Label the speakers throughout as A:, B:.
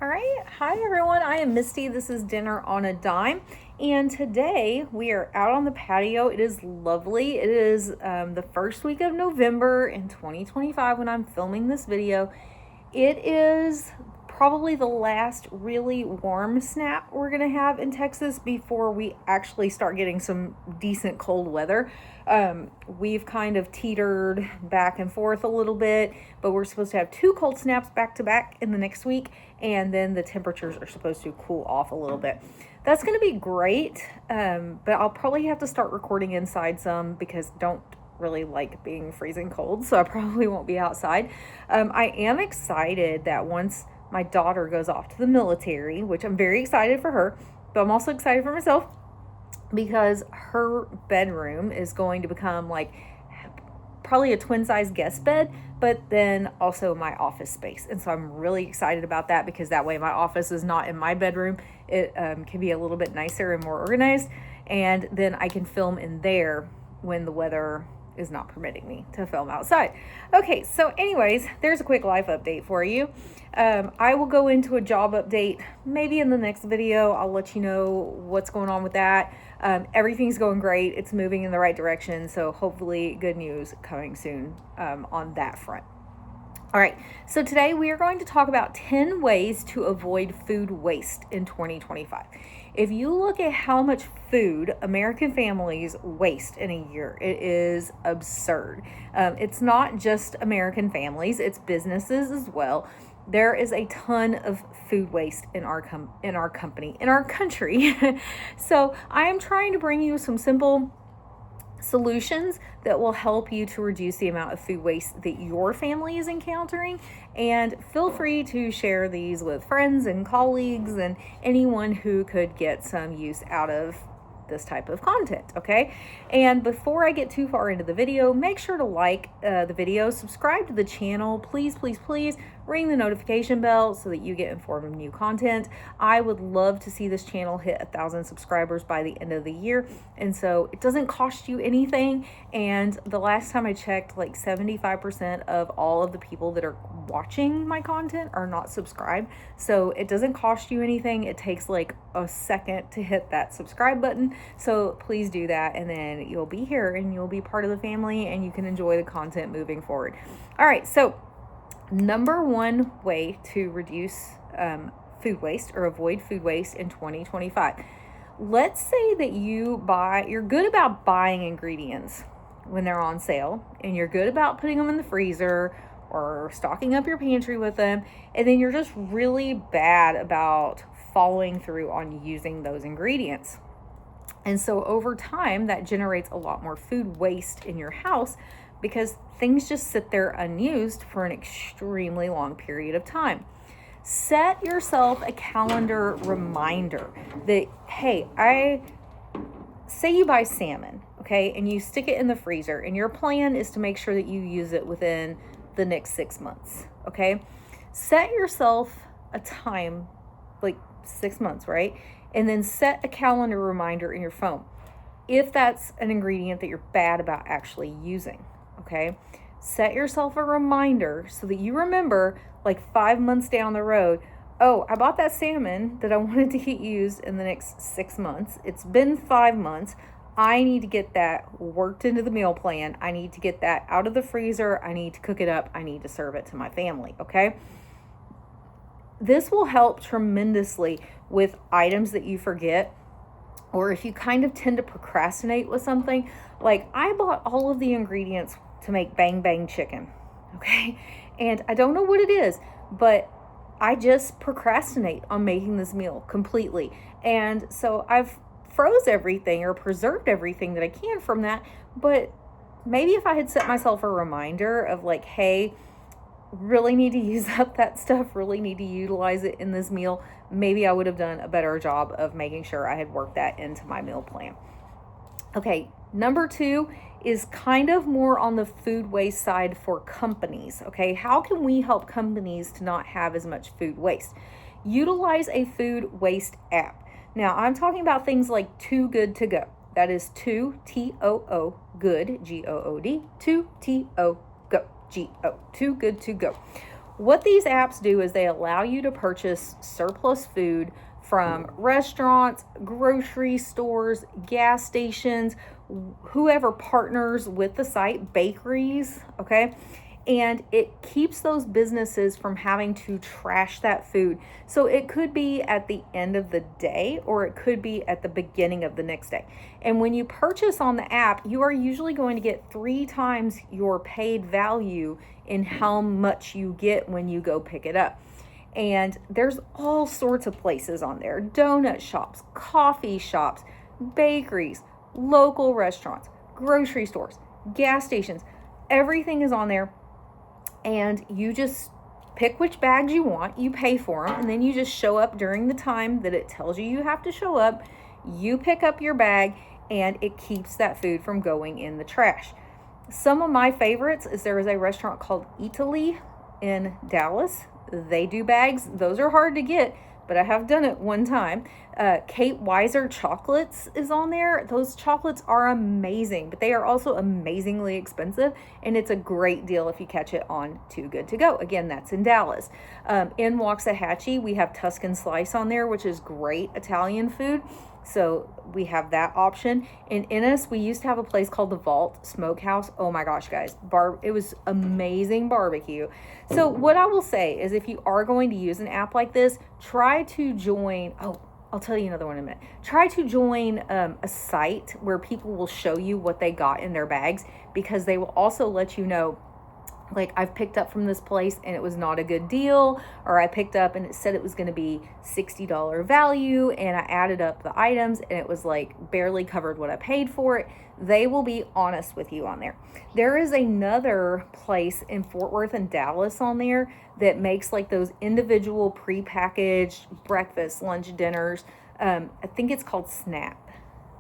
A: All right. Hi, everyone. I am Misty. This is Dinner on a Dime. And today we are out on the patio. It is lovely. It is the first week of November in 2025 when I'm filming this video. It is probably the last really warm snap we're going to have in Texas before we actually start getting some decent cold weather. We've kind of teetered back and forth a little bit, but we're supposed to have two cold snaps back to back in the next week, and then the temperatures are supposed to cool off a little bit. That's going to be great, but I'll probably have to start recording inside some because don't really like being freezing cold, so I probably won't be outside. I am excited that once my daughter goes off to the military, which I'm very excited for her, but I'm also excited for myself because her bedroom is going to become like probably a twin size guest bed, but then also my office space. And so I'm really excited about that because that way my office is not in my bedroom. It can be a little bit nicer and more organized. And then I can film in there when the weather is not permitting me to film outside. Okay, so anyways, there's a quick life update for you. I will go into a job update maybe in the next video. I'll let you know what's going on with that. Everything's going great. It's moving in the right direction. So hopefully good news coming soon on that front. All right, so today we are going to talk about 10 ways to avoid food waste in 2025. If you look at how much food American families waste in a year, it is absurd. It's not just American families, it's businesses as well. There is a ton of food waste in our country. So I am trying to bring you some simple solutions that will help you to reduce the amount of food waste that your family is encountering. And feel free to share these with friends and colleagues and anyone who could get some use out of this type of content, okay? And before I get too far into the video, make sure to like the video, subscribe to the channel, please, please, please ring the notification bell so that you get informed of new content. I would love to see this channel hit 1,000 subscribers by the end of the year, and so it doesn't cost you anything. And the last time I checked, like 75% of all of the people that are watching my content are not subscribed, so it doesn't cost you anything. It takes like a second to hit that subscribe button, so please do that, and then you'll be here and you'll be part of the family and you can enjoy the content moving forward. All right, so number one way to reduce food waste or avoid food waste in 2025. Let's say that you're good about buying ingredients when they're on sale, and you're good about putting them in the freezer or stocking up your pantry with them, and then you're just really bad about following through on using those ingredients. And so over time, that generates a lot more food waste in your house because things just sit there unused for an extremely long period of time. Set yourself a calendar reminder that, hey, say you buy salmon, okay, and you stick it in the freezer, and your plan is to make sure that you use it within the next 6 months, okay? Set yourself a time, like 6 months, right? And then set a calendar reminder in your phone if that's an ingredient that you're bad about actually using, okay? Set yourself a reminder so that you remember, like 5 months down the road, oh, I bought that salmon that I wanted to get used in the next 6 months. It's been 5 months. I need to get that worked into the meal plan. I need to get that out of the freezer. I need to cook it up. I need to serve it to my family, okay? This will help tremendously with items that you forget, or if you kind of tend to procrastinate with something. Like, I bought all of the ingredients to make bang bang chicken, okay? And I don't know what it is, but I just procrastinate on making this meal completely. And so I've froze everything or preserved everything that I can from that. But maybe if I had set myself a reminder of like, hey, really need to use up that stuff, really need to utilize it in this meal, maybe I would have done a better job of making sure I had worked that into my meal plan. Okay, number 2 is kind of more on the food waste side for companies, okay? How can we help companies to not have as much food waste? Utilize a food waste app. Now, I'm talking about things like Too Good to Go. That is Too Good, Good, G-O-O-D, Too T-O Go, G-O, Too Good to Go. What these apps do is they allow you to purchase surplus food from restaurants, grocery stores, gas stations, whoever partners with the site, bakeries, okay? And it keeps those businesses from having to trash that food. So it could be at the end of the day, or it could be at the beginning of the next day. And when you purchase on the app, you are usually going to get 3 times your paid value in how much you get when you go pick it up. And there's all sorts of places on there: donut shops, coffee shops, bakeries, local restaurants, grocery stores, gas stations. Everything is on there. And you just pick which bags you want, you pay for them, and then you just show up during the time that it tells you have to show up. You pick up your bag, and it keeps that food from going in the trash. Some of my favorites is there is a restaurant called Italy in Dallas. They do bags. Those are hard to get, but I have done it one time. Kate Weiser Chocolates is on there. Those chocolates are amazing, but they are also amazingly expensive, and it's a great deal if you catch it on Too Good to Go. Again, that's in Dallas. In Waxahachie, we have Tuscan Slice on there, which is great Italian food. So we have that option. In Ennis, we used to have a place called the Vault Smokehouse. Oh my gosh, guys, it was amazing barbecue. So what I will say is, if you are going to use an app like this, try to join, I'll tell you another one in a minute. Try to join a site where people will show you what they got in their bags, because they will also let you know, like, I've picked up from this place and it was not a good deal, or I picked up and it said it was going to be $60 value, and I added up the items and it was like barely covered what I paid for it. They will be honest with you on there. There is another place in Fort Worth and Dallas on there that makes like those individual prepackaged breakfast, lunch, dinners. I think it's called Snap.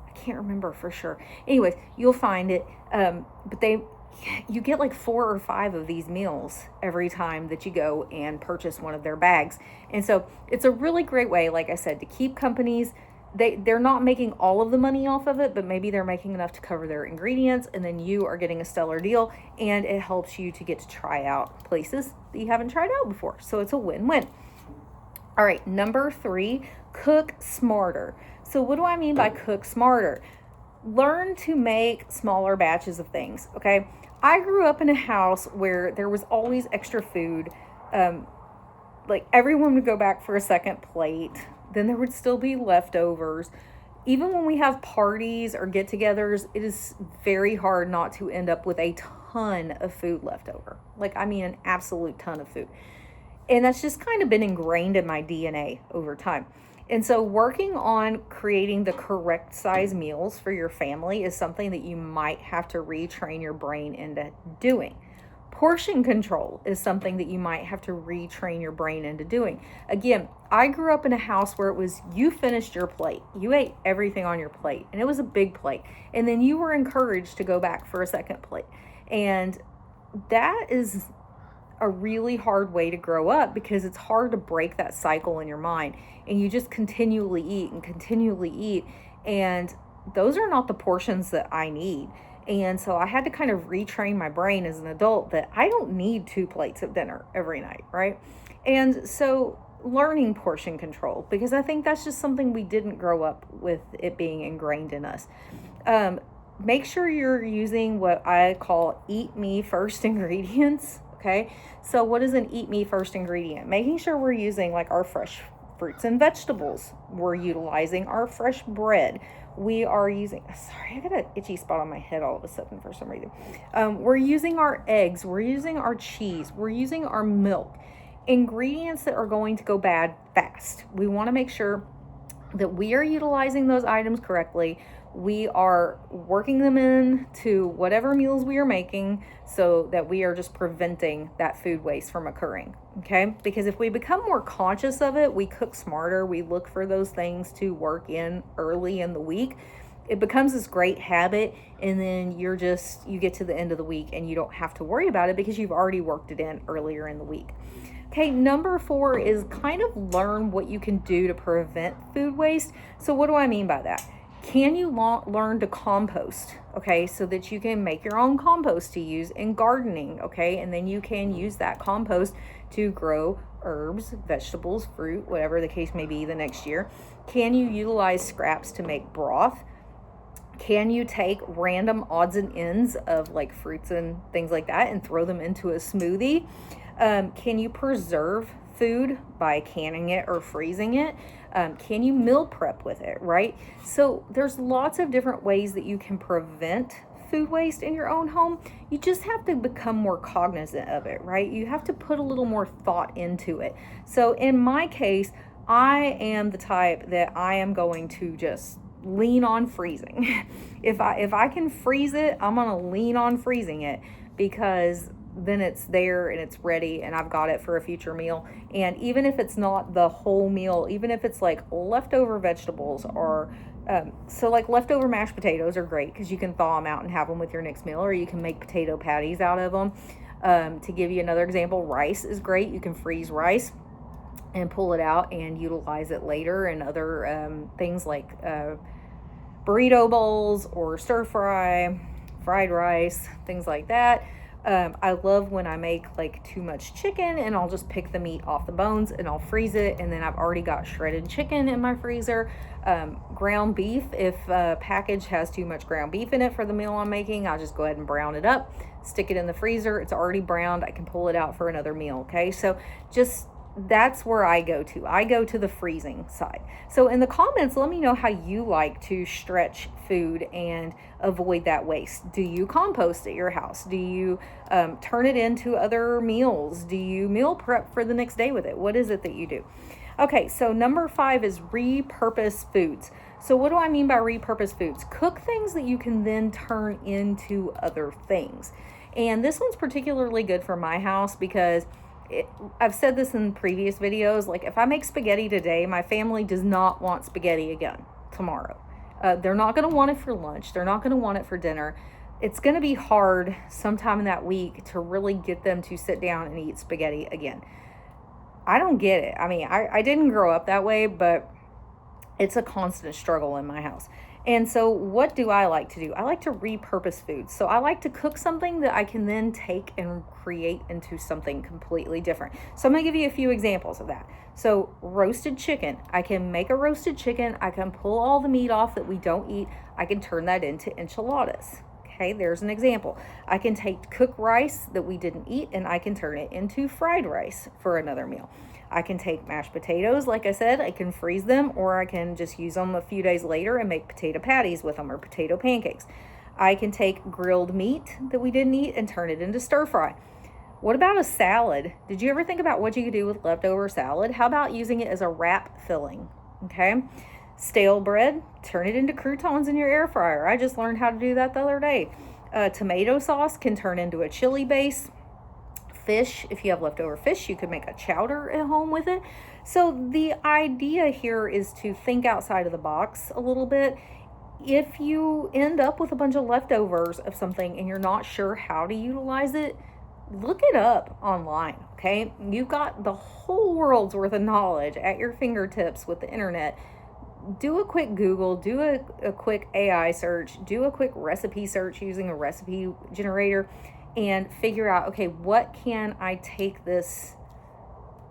A: I can't remember for sure. Anyways, you'll find it. But you get like 4 or 5 of these meals every time that you go and purchase one of their bags. And so it's a really great way, like I said, to keep companies. They're not making all of the money off of it, but maybe they're making enough to cover their ingredients, and then you are getting a stellar deal, and it helps you to get to try out places that you haven't tried out before. So it's a win-win. All right, number 3, cook smarter. So what do I mean by cook smarter? Learn to make smaller batches of things, okay? I grew up in a house where there was always extra food. Like, everyone would go back for a second plate. Then there would still be leftovers. Even when we have parties or get-togethers, it is very hard not to end up with a ton of food left over. Like, I mean, an absolute ton of food. And that's just kind of been ingrained in my DNA over time. And so working on creating the correct size meals for your family is something that you might have to retrain your brain into doing. Portion control is something that you might have to retrain your brain into doing. Again, I grew up in a house where it was, you finished your plate. You ate everything on your plate, and it was a big plate. And then you were encouraged to go back for a second plate. And that is a really hard way to grow up, because it's hard to break that cycle in your mind, and you just continually eat and continually eat, and those are not the portions that I need. And so I had to kind of retrain my brain as an adult that I don't need 2 plates of dinner every night, right? And so learning portion control, because I think that's just something we didn't grow up with it being ingrained in us. Make sure you're using what I call eat me first ingredients. Okay, so what is an eat me first ingredient? Making sure we're using like our fresh fruits and vegetables. We're utilizing our fresh bread. We are using, sorry, I got an itchy spot on my head all of a sudden for some reason. We're using our eggs. We're using our cheese. We're using our milk. Ingredients that are going to go bad fast. We want to make sure that we are utilizing those items correctly. We are working them into whatever meals we are making, so that we are just preventing that food waste from occurring, okay? Because if we become more conscious of it, we cook smarter, we look for those things to work in early in the week, it becomes this great habit, and then you get to the end of the week and you don't have to worry about it because you've already worked it in earlier in the week. Okay, number 4 is kind of learn what you can do to prevent food waste. So what do I mean by that? Can you learn to compost? Okay, so that you can make your own compost to use in gardening. Okay, and then you can use that compost to grow herbs, vegetables, fruit, whatever the case may be the next year. Can you utilize scraps to make broth? Can you take random odds and ends of like fruits and things like that and throw them into a smoothie? Can you preserve food by canning it or freezing it? Can you meal prep with it, right? So there's lots of different ways that you can prevent food waste in your own home. You just have to become more cognizant of it, right? You have to put a little more thought into it. So in my case, I am the type that I am going to just lean on freezing. If I can freeze it, I'm gonna lean on freezing it, because then it's there and it's ready and I've got it for a future meal. And even if it's not the whole meal, even if it's like leftover vegetables or so like leftover mashed potatoes are great because you can thaw them out and have them with your next meal, or you can make potato patties out of them. To give you another example, rice is great. You can freeze rice and pull it out and utilize it later, and other things like burrito bowls or stir fry, fried rice, things like that. I love when I make like too much chicken and I'll just pick the meat off the bones and I'll freeze it, and then I've already got shredded chicken in my freezer. Ground beef, if a package has too much ground beef in it for the meal I'm making, I'll just go ahead and brown it up, stick it in the freezer. It's already browned. I can pull it out for another meal. Okay, so just that's where I go to. I go to the freezing side. So in the comments, let me know how you like to stretch food and avoid that waste. Do you compost at your house? Do you turn it into other meals? Do you meal prep for the next day with it? What is it that you do? Okay, so number 5 is repurpose foods. So what do I mean by repurpose foods? Cook things that you can then turn into other things. And this one's particularly good for my house because I've said this in previous videos, like if I make spaghetti today, my family does not want spaghetti again tomorrow. They're not going to want it for lunch. They're not going to want it for dinner. It's going to be hard sometime in that week to really get them to sit down and eat spaghetti again. I don't get it. I mean, I didn't grow up that way, but it's a constant struggle in my house. And so what do I like to do? I like to repurpose foods. So I like to cook something that I can then take and create into something completely different. So I'm going to give you a few examples of that. So roasted chicken. I can make a roasted chicken. I can pull all the meat off that we don't eat. I can turn that into enchiladas. Okay, there's an example. I can take cooked rice that we didn't eat and I can turn it into fried rice for another meal. I can take mashed potatoes, like I said, I can freeze them, or I can just use them a few days later and make potato patties with them or potato pancakes. I can take grilled meat that we didn't eat and turn it into stir fry. What about a salad? Did you ever think about what you could do with leftover salad? How about using it as a wrap filling? Okay. Stale bread, turn it into croutons in your air fryer. I just learned how to do that the other day. Tomato sauce can turn into a chili base. Fish, if you have leftover fish, you could make a chowder at home with it. So the idea here is to think outside of the box a little bit. If you end up with a bunch of leftovers of something and you're not sure how to utilize it, look it up online, okay? You've got the whole world's worth of knowledge at your fingertips with the internet. Do a quick Google, do a quick AI search, do a quick recipe search using a recipe generator, and figure out, okay, what can I take this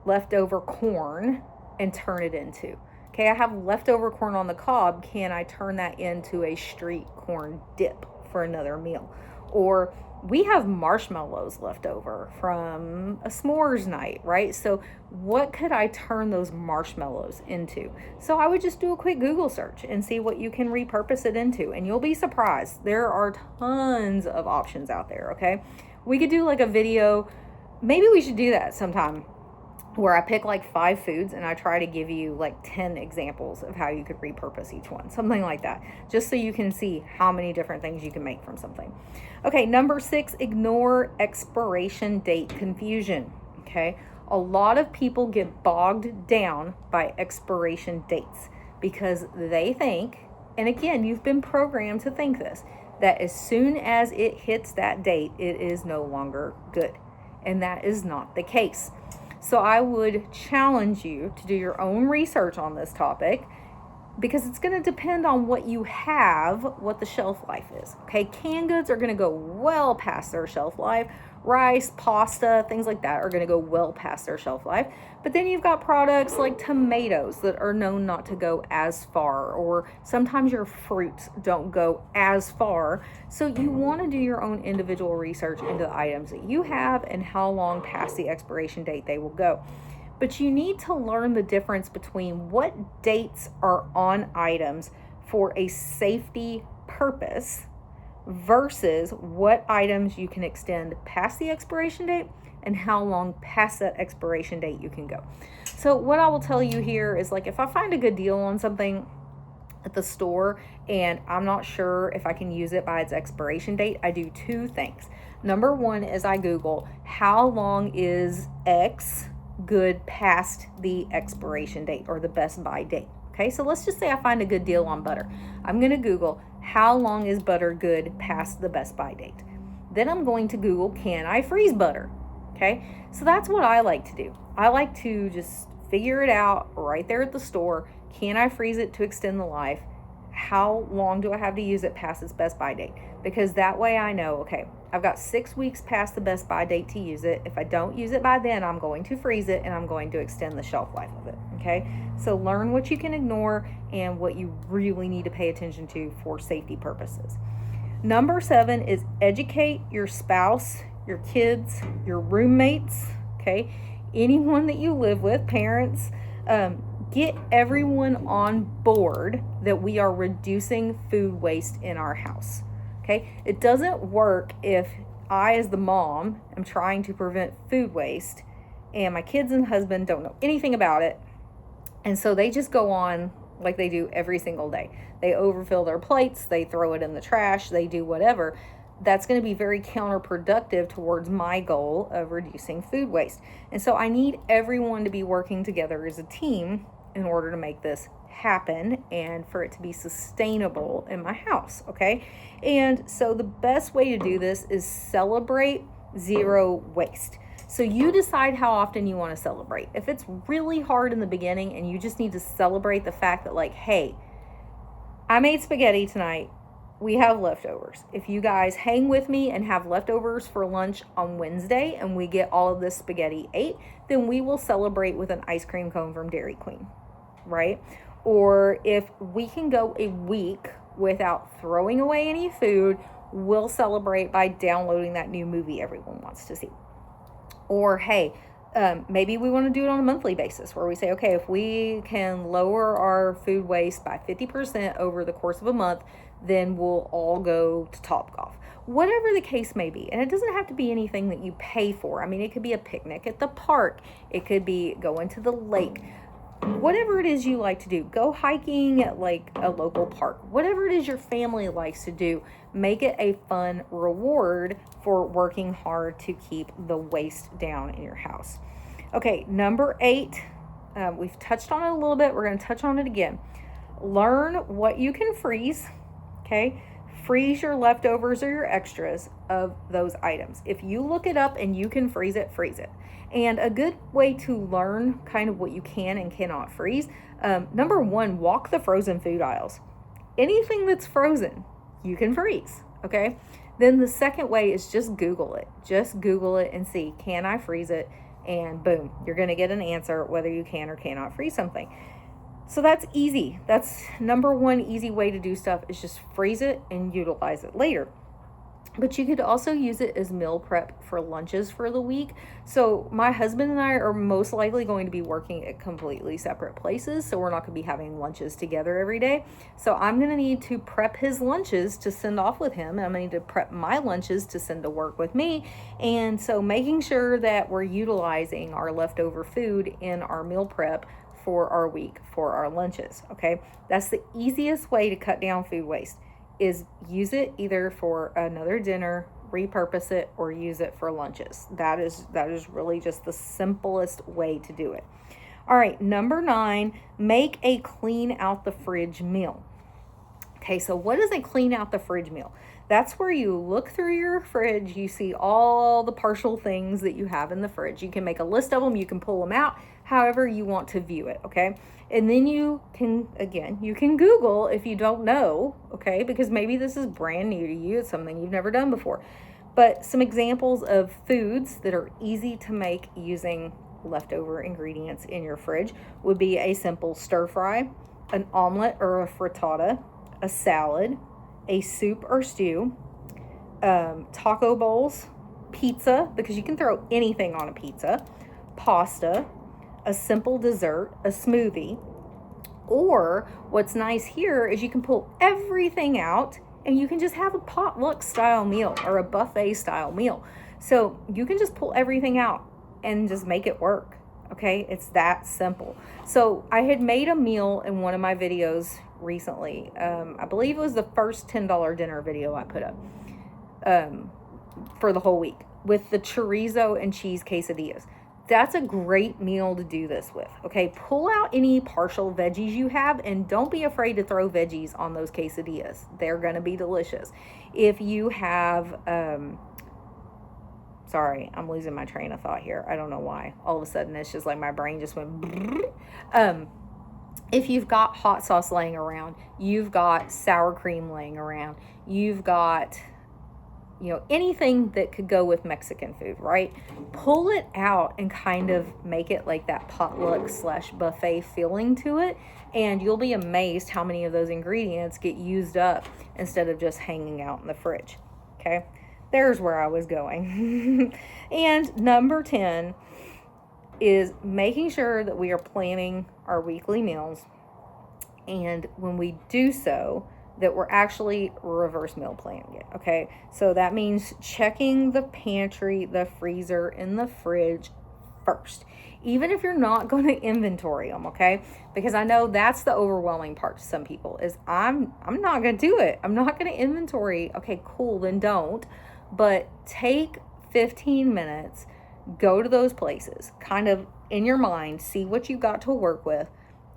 A: leftover corn and turn it into? Okay, I have leftover corn on the cob. Can I turn that into a street corn dip for another meal? Or we have marshmallows left over from a s'mores night, right? So what could I turn those marshmallows into? So I would just do a quick Google search and see what you can repurpose it into, and you'll be surprised. There are tons of options out there, okay? We could do like a video. Maybe we should do that sometime where I pick like 5 foods and I try to give you like 10 examples of how you could repurpose each one, something like that, just so you can see how many different things you can make from something. Okay, number 6, ignore expiration date confusion. Okay, a lot of people get bogged down by expiration dates because they think, and again, you've been programmed to think this, that as soon as it hits that date, it is no longer good. And that is not the case. So I would challenge you to do your own research on this topic. because it's going to depend on what you have, what the shelf life is. Okay, canned goods are going to go well past their shelf life. Rice, pasta, things like that are going to go well past their shelf life. But then you've got products like tomatoes that are known not to go as far, or sometimes your fruits don't go as far. So you want to do your own individual research into the items that you have and how long past the expiration date they will go. But you need to learn the difference between what dates are on items for a safety purpose versus what items you can extend past the expiration date and how long past that expiration date you can go. So what I will tell you here is, like, if I find a good deal on something at the store and I'm not sure if I can use it by its expiration date, I do two things. Number one is I Google how long is X good past the expiration date or the best by date. Okay, so let's just say I find a good deal on butter. I'm going to Google how long is butter good past the best by date. Then I'm going to Google, can I freeze butter? Okay, so that's what I like to do. I like to just figure it out right there at the store. Can I freeze it to extend the life? How long do I have to use it past its best by date? Because that way I know, okay, I've got 6 weeks past the best by date to use it. If I don't use it by then, I'm going to freeze it and I'm going to extend the shelf life of it. Okay, so learn what you can ignore and what you really need to pay attention to for safety purposes. Number 7 is educate your spouse, your kids, your roommates, okay, anyone that you live with, parents. Get everyone on board that we are reducing food waste in our house. Okay, it doesn't work if I, as the mom, am trying to prevent food waste and my kids and husband don't know anything about it, and so they just go on like they do every single day. They overfill their plates, they throw it in the trash, they do whatever. That's going to be very counterproductive towards my goal of reducing food waste. And so I need everyone to be working together as a team in order to make this happen and for it to be sustainable in my house, okay? And so the best way to do this is celebrate zero waste. So you decide how often you want to celebrate. If it's really hard in the beginning and you just need to celebrate the fact that, like, hey, I made spaghetti tonight, we have leftovers. If you guys hang with me and have leftovers for lunch on Wednesday and we get all of this spaghetti ate, then we will celebrate with an ice cream cone from Dairy Queen, right? Or if we can go a week without throwing away any food, we'll celebrate by downloading that new movie everyone wants to see. Or, hey, maybe we want to do it on a monthly basis where we say, okay, if we can lower our food waste by 50% over the course of a month, then we'll all go to Topgolf. Whatever the case may be. And it doesn't have to be anything that you pay for. I mean, it could be a picnic at the park. It could be going to the lake. Whatever it is you like to do, go hiking at like a local park. Whatever it is your family likes to do, make it a fun reward for working hard to keep the waste down in your house. Okay, number 8, we've touched on it a little bit. We're going to touch on it again. Learn what you can freeze, okay? Freeze your leftovers or your extras of those items. If you look it up and you can freeze it, freeze it. And a good way to learn kind of what you can and cannot freeze, number 1, walk the frozen food aisles. Anything that's frozen, you can freeze, okay? Then the second way is just Google it. Just Google it and see, can I freeze it? And boom, you're going to get an answer whether you can or cannot freeze something. So that's easy. That's number 1 easy way to do stuff is just freeze it and utilize it later. But you could also use it as meal prep for lunches for the week. So my husband and I are most likely going to be working at completely separate places. So we're not going to be having lunches together every day. So I'm going to need to prep his lunches to send off with him. And I'm going to need to prep my lunches to send to work with me. And so making sure that we're utilizing our leftover food in our meal prep for our week, for our lunches, okay? That's the easiest way to cut down food waste, is use it either for another dinner, repurpose it, or use it for lunches. That is really just the simplest way to do it. All right, number 9, make a clean out the fridge meal. Okay, so what is a clean out the fridge meal? That's where you look through your fridge, you see all the partial things that you have in the fridge. You can make a list of them, you can pull them out however you want to view it, okay? And then you can Google if you don't know, okay? Because maybe this is brand new to you, it's something you've never done before. But some examples of foods that are easy to make using leftover ingredients in your fridge would be a simple stir fry, an omelet or a frittata, a salad, a soup or stew, taco bowls, pizza, because you can throw anything on a pizza, pasta, a simple dessert, a smoothie. Or what's nice here is you can pull everything out and you can just have a potluck style meal or a buffet style meal. So you can just pull everything out and just make it work. Okay, it's that simple. So I had made a meal in one of my videos recently. I believe it was the first $10 dinner video I put up for the whole week with the chorizo and cheese quesadillas. That's a great meal to do this with. Okay, pull out any partial veggies you have and don't be afraid to throw veggies on those quesadillas. They're going to be delicious. If you have, sorry, I'm losing my train of thought here. I don't know why. All of a sudden, it's just like my brain just went. If you've got hot sauce laying around, you've got sour cream laying around, you've got, anything that could go with Mexican food, right? Pull it out and kind of make it like that potluck / buffet feeling to it. And you'll be amazed how many of those ingredients get used up instead of just hanging out in the fridge. Okay, there's where I was going. And number 10 is making sure that we are planning our weekly meals. And when we do so, that we're actually reverse meal planning it, okay? So that means checking the pantry, the freezer, and the fridge first. Even if you're not going to inventory them, okay? Because I know that's the overwhelming part to some people is I'm not going to do it. I'm not going to inventory. Okay, cool, then don't. But take 15 minutes, go to those places, kind of in your mind, see what you got to work with,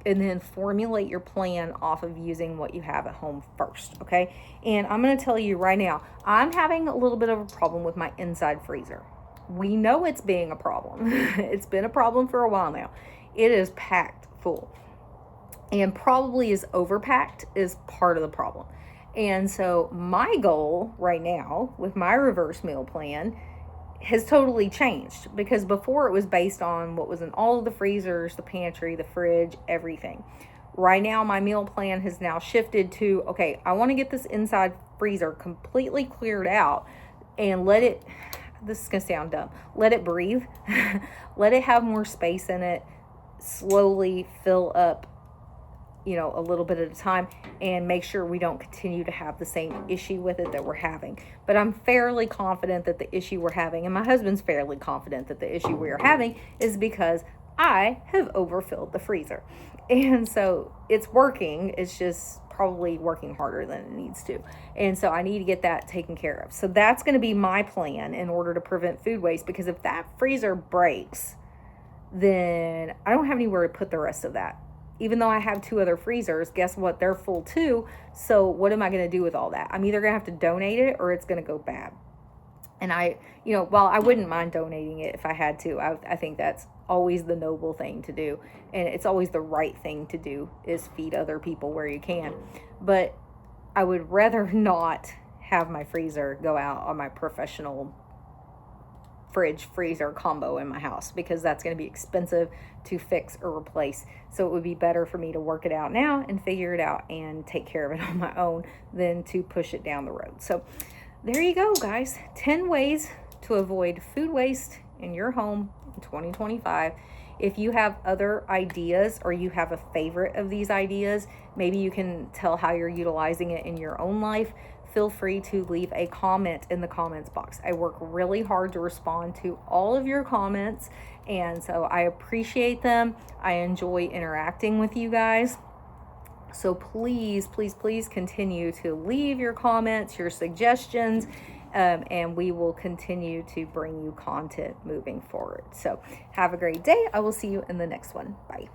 A: and then formulate your plan off of using what you have at home first, okay? And I'm going to tell you right now, I'm having a little bit of a problem with my inside freezer. We know it's being a problem. It's been a problem for a while now. It is packed full. And probably is overpacked is part of the problem. And so my goal right now with my reverse meal plan has totally changed, because before it was based on what was in all of the freezers, the pantry, the fridge, everything. Right now, my meal plan has now shifted to, okay, I want to get this inside freezer completely cleared out and let it, this is going to sound dumb, let it breathe, let it have more space in it, slowly fill up, a little bit at a time, and make sure we don't continue to have the same issue with it that we're having. But I'm fairly confident that the issue we're having, and my husband's fairly confident that the issue we are having is because I have overfilled the freezer. And so it's working. It's just probably working harder than it needs to. And so I need to get that taken care of. So that's going to be my plan in order to prevent food waste, because if that freezer breaks, then I don't have anywhere to put the rest of that. Even though I have 2 other freezers, guess what? They're full too. So what am I going to do with all that? I'm either going to have to donate it or it's going to go bad. And while I wouldn't mind donating it if I had to, I think that's always the noble thing to do. And it's always the right thing to do, is feed other people where you can. But I would rather not have my freezer go out on my professional fridge freezer combo in my house, because that's going to be expensive to fix or replace. So it would be better for me to work it out now and figure it out and take care of it on my own than to push it down the road. So there you go, guys. 10 ways to avoid food waste in your home in 2025. If you have other ideas, or you have a favorite of these ideas, maybe you can tell how you're utilizing it in your own life, feel free to leave a comment in the comments box. I work really hard to respond to all of your comments, and so I appreciate them. I enjoy interacting with you guys. So please, please, please continue to leave your comments, your suggestions, and we will continue to bring you content moving forward. So have a great day. I will see you in the next one. Bye.